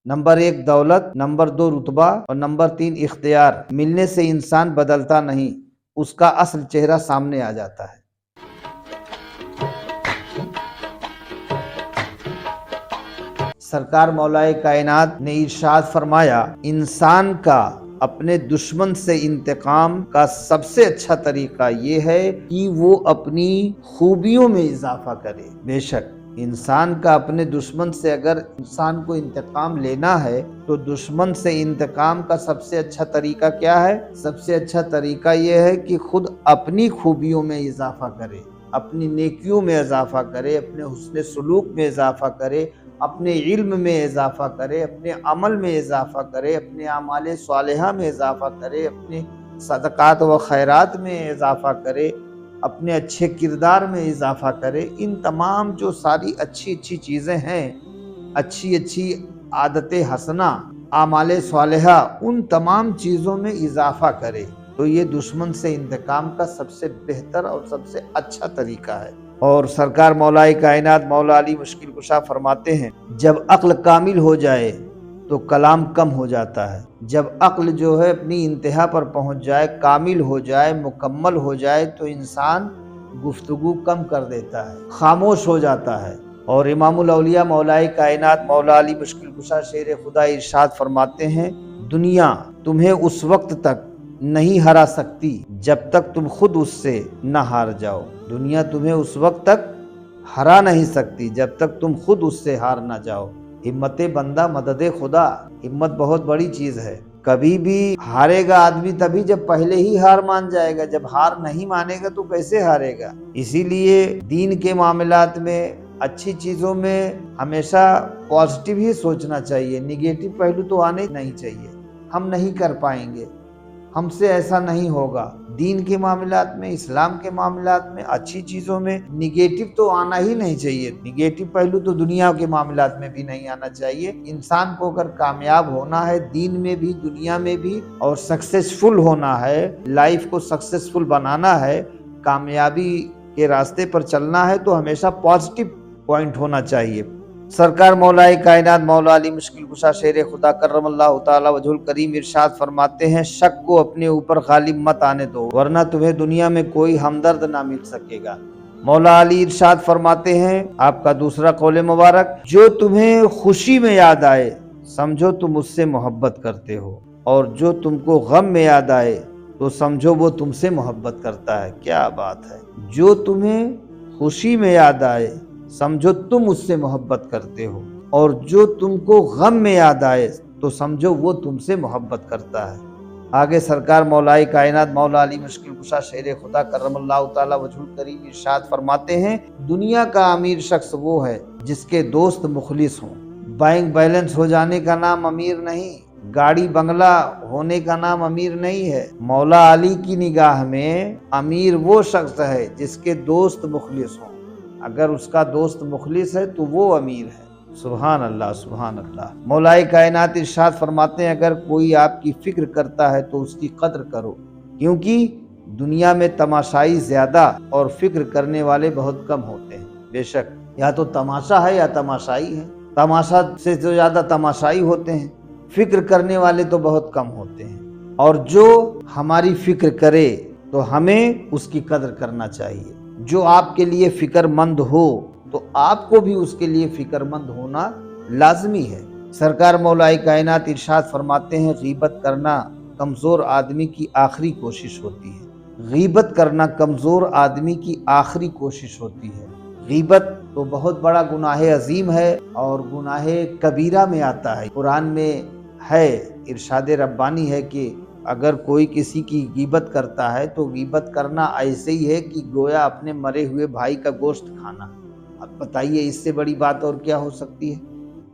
Number 1 دولت، number 2 رتبہ اور نمبر 3 اختیار ملنے سے انسان بدلتا نہیں، اس کا اصل چہرہ سامنے آ جاتا ہے۔ سرکار مولائے کائنات نے ارشاد فرمایا، انسان کا اپنے دشمن سے انتقام کا سب سے اچھا طریقہ یہ ہے کہ وہ اپنی خوبیوں میں اضافہ کرے۔ بے شک انسان کا اپنے دشمن سے اگر انسان کو انتقام لینا ہے تو دشمن سے انتقام کا سب سے اچھا طریقہ کیا ہے؟ سب سے اچھا طریقہ یہ ہے کہ خود اپنی خوبیوں میں اضافہ کرے، اپنی نیکیوں میں اضافہ کرے، اپنے حسن سلوک میں اضافہ کرے، اپنے علم میں اضافہ کرے، اپنے عمل میں اضافہ کرے، اپنے اعمال صالحہ میں اضافہ کرے، اپنے صدقات و خیرات میں اضافہ کرے، اپنے اچھے کردار میں اضافہ کرے۔ ان تمام جو ساری اچھی چیزیں ہیں، اچھی عادت حسنہ، اعمال صالحہ، ان تمام چیزوں میں اضافہ کرے تو یہ دشمن سے انتقام کا سب سے بہتر اور سب سے اچھا طریقہ ہے۔ اور سرکار مولائے کائنات مولا علی مشکل کشا فرماتے ہیں، جب عقل کامل ہو جائے تو کلام کم ہو جاتا ہے۔ جب عقل جو ہے اپنی انتہا پر پہنچ جائے، کامل ہو جائے، مکمل ہو جائے تو انسان گفتگو کم کر دیتا ہے، خاموش ہو جاتا ہے۔ اور امام الاولیاء مولائے کائنات مولا علی مشکل کشا شیر خدا ارشاد فرماتے ہیں، دنیا تمہیں اس وقت تک نہیں ہرا سکتی جب تک تم خود اس سے نہ ہار جاؤ۔ دنیا تمہیں اس وقت تک ہرا نہیں سکتی جب تک تم خود اس سے ہار نہ جاؤ۔ ہمت بندہ مدد خدا، ہمت بہت بڑی چیز ہے۔ کبھی بھی ہارے گا آدمی تبھی جب پہلے ہی ہار مان جائے گا، جب ہار نہیں مانے گا تو کیسے ہارے گا؟ اسی لیے دین کے معاملات میں، اچھی چیزوں میں ہمیشہ پازیٹیو ہی سوچنا چاہیے، نگیٹو پہلو تو آنے نہیں چاہیے۔ ہم نہیں کر پائیں گے، ہم سے ایسا نہیں ہوگا۔ دین کے معاملات میں، اسلام کے معاملات میں، اچھی چیزوں میں نگیٹو تو آنا ہی نہیں چاہیے۔ نگیٹو پہلو تو دنیا کے معاملات میں بھی نہیں آنا چاہیے۔ انسان کو اگر کامیاب ہونا ہے دین میں بھی دنیا میں بھی، اور سکسیسفل ہونا ہے، لائف کو سکسیسفل بنانا ہے، کامیابی کے راستے پر چلنا ہے تو ہمیشہ پازیٹیو پوائنٹ ہونا چاہیے۔ سرکار مولائے کائنات مولا علی مشکل کشا شیر خدا کرم اللہ تعالی وجہ الکریم ارشاد فرماتے ہیں، شک کو اپنے اوپر غالب مت آنے دو ورنہ تمہیں دنیا میں کوئی ہمدرد نہ مل سکے گا۔ مولا علی ارشاد فرماتے ہیں، آپ کا دوسرا قول مبارک، جو تمہیں خوشی میں یاد آئے سمجھو تم اس سے محبت کرتے ہو، اور جو تم کو غم میں یاد آئے تو سمجھو وہ تم سے محبت کرتا ہے۔ کیا بات ہے! جو تمہیں خوشی میں یاد آئے سمجھو تم اس سے محبت کرتے ہو، اور جو تم کو غم میں یاد آئے تو سمجھو وہ تم سے محبت کرتا ہے۔ آگے سرکار مولائے کائنات مولا علی مشکل کشا شیر خدا کرم اللہ تعالی وجہ الکریم ارشاد فرماتے ہیں، دنیا کا امیر شخص وہ ہے جس کے دوست مخلص ہوں۔ بینک بیلنس ہو جانے کا نام امیر نہیں، گاڑی بنگلہ ہونے کا نام امیر نہیں ہے۔ مولا علی کی نگاہ میں امیر وہ شخص ہے جس کے دوست مخلص ہوں۔ اگر اس کا دوست مخلص ہے تو وہ امیر ہے۔ سبحان اللہ، سبحان اللہ۔ مولائے کائنات ارشاد فرماتے ہیں، اگر کوئی آپ کی فکر کرتا ہے تو اس کی قدر کرو، کیونکہ دنیا میں تماشائی زیادہ اور فکر کرنے والے بہت کم ہوتے ہیں۔ بے شک یا تو تماشا ہے یا تماشائی ہے، تماشا سے تو زیادہ تماشائی ہوتے ہیں، فکر کرنے والے تو بہت کم ہوتے ہیں۔ اور جو ہماری فکر کرے تو ہمیں اس کی قدر کرنا چاہیے۔ جو آپ کے لیے فکر مند ہو تو آپ کو بھی اس کے لیے فکر مند ہونا لازمی ہے۔ سرکار مولائے کائنات ارشاد فرماتے ہیں، غیبت کرنا کمزور آدمی کی آخری کوشش ہوتی ہے۔ غیبت کرنا کمزور آدمی کی آخری کوشش ہوتی ہے۔ غیبت تو بہت بڑا گناہ عظیم ہے اور گناہ کبیرہ میں آتا ہے۔ قرآن میں ہے، ارشاد ربانی ہے کہ اگر کوئی کسی کی غیبت کرتا ہے تو غیبت کرنا ایسے ہی ہے کہ گویا اپنے مرے ہوئے بھائی کا گوشت کھانا۔ اب بتائیے اس سے بڑی بات اور کیا ہو سکتی ہے؟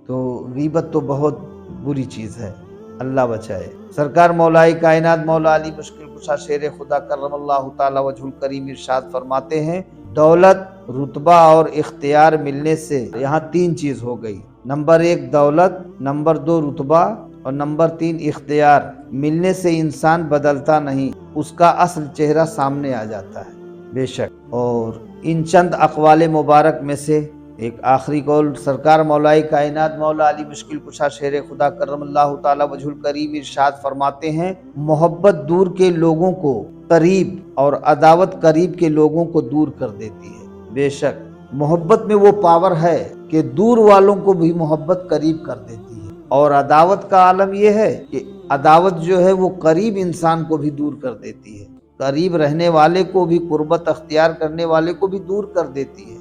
تو غیبت تو بہت بری چیز ہے، اللہ بچائے۔ سرکار مولائے کائنات مولا علی مشکل کشا شیر خدا کرم اللہ تعالی وجہ الکریم ارشاد فرماتے ہیں، دولت، رتبہ اور اختیار ملنے سے یہاں 3 چیز ہو گئی۔ نمبر 1 دولت، نمبر 2 رتبہ اور نمبر 3 اختیار ملنے سے انسان بدلتا نہیں، اس کا اصل چہرہ سامنے آ جاتا ہے۔ بے شک، اور ان چند اقوال مبارک میں سے ایک آخری قول سرکار مولائے کائنات مولا علی مشکل کشا شیر خدا کرم اللہ تعالی وجہ الکریم ارشاد فرماتے ہیں، محبت دور کے لوگوں کو قریب اور عداوت قریب کے لوگوں کو دور کر دیتی ہے۔ بے شک محبت میں وہ پاور ہے کہ دور والوں کو بھی محبت قریب کر دیتی ہے، اور عداوت کا عالم یہ ہے کہ عداوت جو ہے وہ قریب انسان کو بھی دور کر دیتی ہے، قریب رہنے والے کو بھی، قربت اختیار کرنے والے کو بھی دور کر دیتی ہے۔